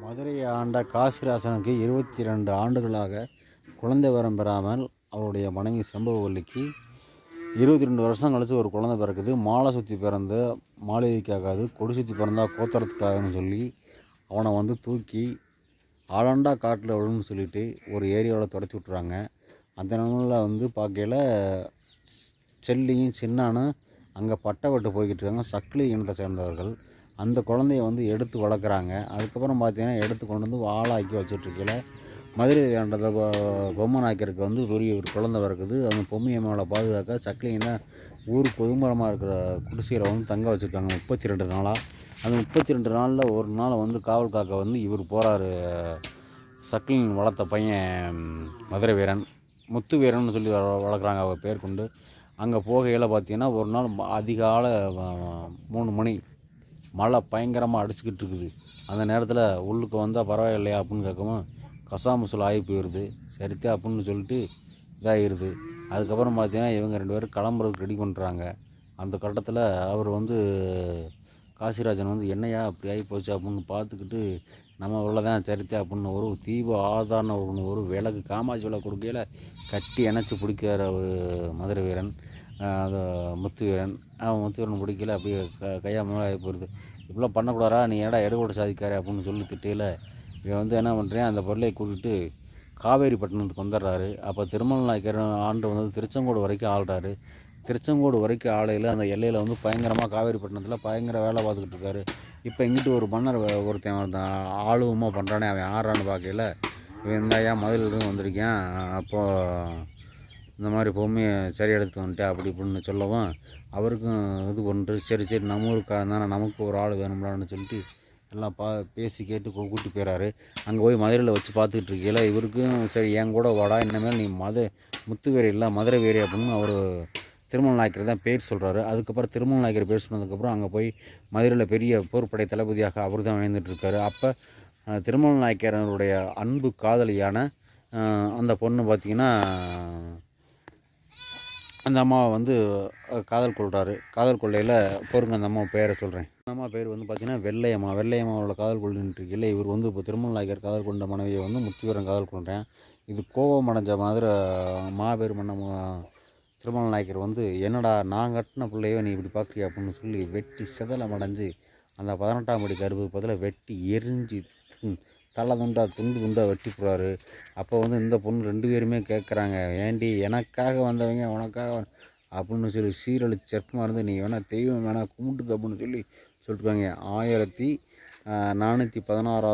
மதுரையை ஆண்ட காசிராசனுக்கு 22 ஆண்டுகளாக குழந்தை வரம் பெறாமல் அவருடைய மனைவி சம்பவவல்லிக்கு 22 வருஷம் கழிச்சு ஒரு குழந்தை பிறக்குது. மாலை சுற்றி பிறந்த மாளிகைக்காகாது, கொடி சுற்றி பிறந்தா கோத்திரத்துக்காகன்னு சொல்லி அவனை வந்து தூக்கி ஆளாண்டா காட்டில் விழுன்னு சொல்லிட்டு ஒரு ஏரியாவில் துரத்தி விட்டுறாங்க. அந்த நாளில் வந்து பார்க்கையில் செல்லியும் சின்னானும் அங்கே பட்டை வெட்டு போய்கிட்டு இருக்காங்க. சக்கிலி இனத்தை சேர்ந்தவர்கள் அந்த குழந்தைய வந்து எடுத்து வளர்க்குறாங்க. அதுக்கப்புறம் பார்த்தீங்கன்னா எடுத்து கொண்டு வந்து ஆளாக்கி வச்சுட்ருக்கையில மதுரையில் ஆண்டதை பொம்மை நாய்க்கிறதுக்கு வந்து ஒரு குழந்தை பிறக்குது. அந்த பொம்மையை மேலே பாதுகாக்க சக்கிலிங்க தான் ஊர் பொதுமரமாக இருக்கிற குடிசையில் வந்து தங்க வச்சுருக்காங்க 32 நாளாக. அந்த 32 நாளில் ஒரு நாள் வந்து காவல் காக்க வந்து இவர் போகிறாரு. சக்கிலின் வளர்த்த பையன் மதுரை வீரன், முத்து வீரன் சொல்லி வளர்க்குறாங்க அவர் பேர் கொண்டு. அங்கே போகையில் பார்த்தீங்கன்னா ஒரு நாள் அதிகாலை 3 மணி மழை பயங்கரமாக அடிச்சுக்கிட்டு இருக்குது. அந்த நேரத்தில் உள்ளுக்கு வந்தால் பரவாயில்லையா அப்படின்னு கேட்கவும் கசாமுசல் ஆகி போயிடுது. சரித்தே அப்படின்னு சொல்லிட்டு இதாகிடுது. அதுக்கப்புறம் பார்த்தீங்கன்னா இவங்க 2 பேரும் கிளம்புறதுக்கு ரெடி பண்ணுறாங்க. அந்த கட்டத்தில் அவர் வந்து காசிராஜன் வந்து என்னையா அப்படி ஆகி போச்சு அப்படின்னு பார்த்துக்கிட்டு நம்ம உள்ளதான் சரித்தே அப்படின்னு ஒரு தீப ஆதாரண ஒரு விளக்கு காமாட்சி விளக்கு கொடுக்கையில் கட்டி இணைச்சி பிடிக்கிற ஒரு மதுரை வீரன், அது முத்து வீரன். அவன் முத்து வீரன் பிடிக்கல, அப்படியே கையா மேலே ஆகி போயிடுது. இப்படிலாம் பண்ணக்கூடாதா, நீ ஏடா எடுபோட சாதிக்காரு அப்படின்னு சொல்லி திட்டையில் இவன் வந்து என்ன பண்ணுறேன், அந்த பொருளை கூட்டிட்டு காவேரிப்பட்டினத்துக்கு வந்துடுறாரு. அப்போ திருமலை நாயக்கர் ஆண்டு வந்து திருச்செங்கோடு வரைக்கும் ஆள்றாரு. திருச்செங்கோடு வரைக்கும் ஆலையில் அந்த எல்லையில் வந்து பயங்கரமாக காவேரிப்பட்டினத்தில் பயங்கர வேலை பார்த்துக்கிட்டு இருக்காரு. இப்போ இங்கிட்டு ஒரு மன்னர் ஒருத்தன் ஆளுவமாக பண்ணுறானே, அவன் ஆறான்னு பார்க்கையில் இவன் இருந்தாயா மதுரையிலிருந்து வந்திருக்கேன், அப்போது இந்த மாதிரி பொம்மையை சரி எடுத்துகிட்டு வந்துட்டேன் அப்படி இப்படின்னு சொல்லவும் அவருக்கும் இது பண்ணுறது சரி நம்ம ஊருக்காரன் தானே, நமக்கு ஒரு ஆள் வேணும்லான்னு சொல்லிட்டு எல்லாம் பேசி கேட்டு கூட்டி போயிறாரு. அங்கே போய் மதுரையில் வச்சு பார்த்துக்கிட்டு இருக்கையில் இவருக்கும் சரி என் கூட வாடா, இனிமேல் நீ முத்து வேரி இல்லை மதுரை வேரி அப்படின்னு அவர் திருமலை நாயக்கர் தான் பேர் சொல்கிறாரு. அதுக்கப்புறம் திருமலை நாயக்கர் பேர் சொன்னதுக்கப்புறம் அங்கே போய் மதுரையில் பெரிய போர்ப்படை தளபதியாக அவர் தான் வாழ்ந்துட்டுருக்காரு. அப்போ திருமலை நாயக்கருடைய அன்பு காதலியான அந்த பொண்ணு பார்த்திங்கன்னா அந்த அம்மாவை வந்து காதல் கொள்கிறாரு. காதல் கொள்ளையில் பொருங்க அந்த அம்மா பேரை சொல்கிறேன். அந்த அம்மா பேர் வந்து பார்த்திங்கன்னா வெள்ளையம்மாவோட காதல் கொள்ளின்றிருக்கையில் இவர் வந்து இப்போ திருமலை நாயக்கர் காதல் கொண்ட மனைவியை வந்து முத்துவீரன் காதல் கொள்கிறேன். இது கோபம் அடைஞ்ச மாதிரி மாபெரும் திருமலை நாயக்கர் வந்து என்னடா நான் கட்டின பிள்ளையோ நீ இப்படி பார்க்குறியா அப்படின்னு சொல்லி வெட்டி செதலம் அடைஞ்சு அந்த 18ஆம் படி கருப்பு பதில் வெட்டி எரிஞ்சு தலை துண்டாக வெட்டி போகிறாரு. அப்போ வந்து இந்த பொண்ணு 2 பேருமே கேட்குறாங்க, ஏண்டி எனக்காக வந்தவங்க உனக்காக அப்படின்னு சொல்லி சீரழிச்சு செப்பமாக இருந்து நீ வேணால் தெய்வம் வேணால் கும்பிட்டுக்கு அப்படின்னு சொல்லிட்டுருக்காங்க. 1416